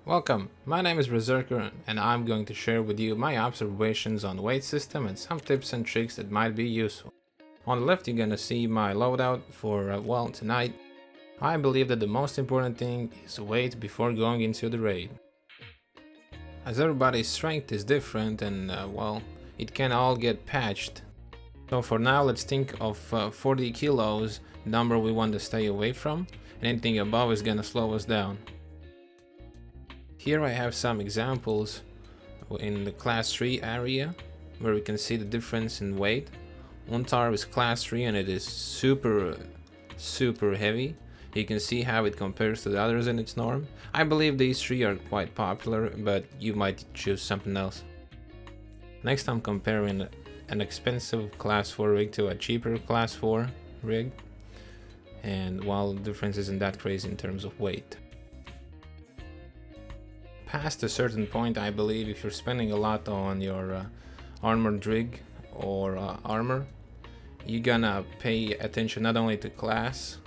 Welcome, my name is Berserker and I'm going to share with you my observations on weight system and some tips and tricks that might be useful. On the left you're gonna see my loadout for, tonight. I believe that the most important thing is weight before going into the raid. As everybody's strength is different and, it can all get patched. So for now let's think of 40 kilos, number we want to stay away from, and anything above is gonna slow us down. Here I have some examples in the class 3 area where we can see the difference in weight. Untar is class 3 and it is super heavy. You can see how it compares to the others in its norm. I believe these three are quite popular, but you might choose something else. Next I'm comparing an expensive class 4 rig to a cheaper class 4 rig, and while the difference isn't that crazy in terms of weight. Past a certain point, I believe if you're spending a lot on your armored rig or armor, you're gonna pay attention not only to class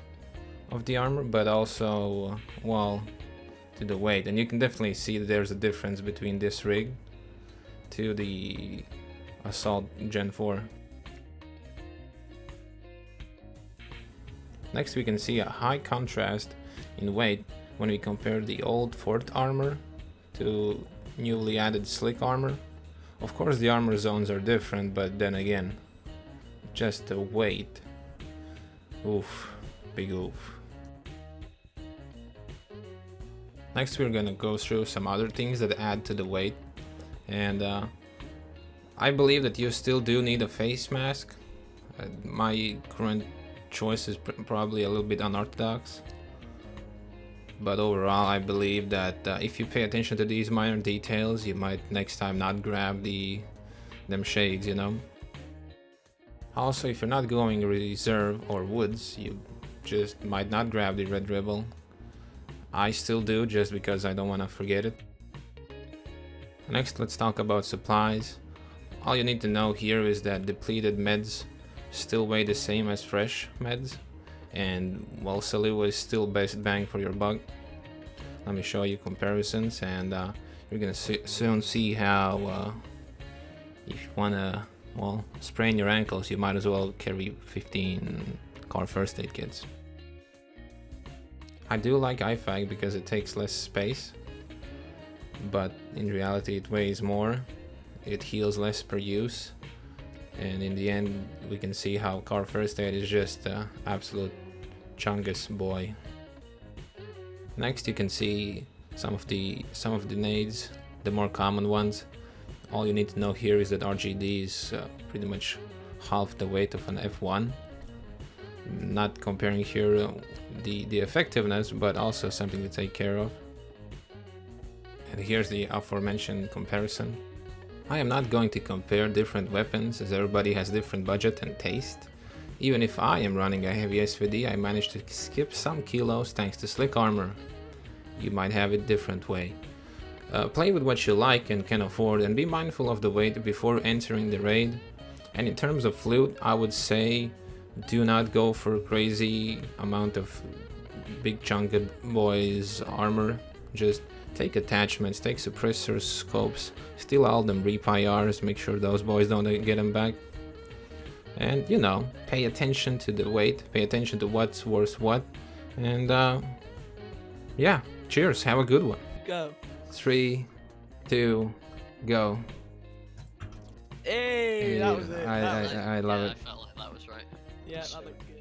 of the armor, but also, to the weight. And you can definitely see that there's a difference between this rig to the Assault Gen 4. Next we can see a high contrast in weight when we compare the old Fort armor to newly added slick armor. Of course the armor zones are different, but then again, just the weight, oof, big oof. Next we're gonna go through some other things that add to the weight, and I believe that you still do need a face mask. My current choice is probably a little bit unorthodox. But overall, I believe that if you pay attention to these minor details, you might next time not grab them shades, you know. Also, if you're not going reserve or woods, you just might not grab the red rebel. I still do, just because I don't want to forget it. Next, let's talk about supplies. All you need to know here is that depleted meds still weigh the same as fresh meds. And while Saliva is still best bang for your buck. Let me show you comparisons, and you're gonna soon see how if you wanna sprain your ankles, you might as well carry 15 car first aid kits. I do like IFAC because it takes less space, but in reality it weighs more, it heals less per use. And in the end, we can see how car first aid is just absolute chungus boy. Next, you can see some of the nades, the more common ones. All you need to know here is that RGD is pretty much half the weight of an F1. Not comparing here the effectiveness, but also something to take care of. And here's the aforementioned comparison. I am not going to compare different weapons, as everybody has different budget and taste. Even if I am running a heavy SVD, I managed to skip some kilos thanks to slick armor. You might have it different way. Play with what you like and can afford, and be mindful of the weight before entering the raid. And in terms of loot, I would say do not go for a crazy amount of big chunked boys armor. Just take attachments, take suppressors, scopes, steal all them REAP-IRs, make sure those boys don't get them back. And, you know, pay attention to the weight, pay attention to what's worth what. And, yeah, cheers, have a good one. Go. 3, 2, go. Hey, that was it. I love it. I felt like that was right. Yeah, that looked good.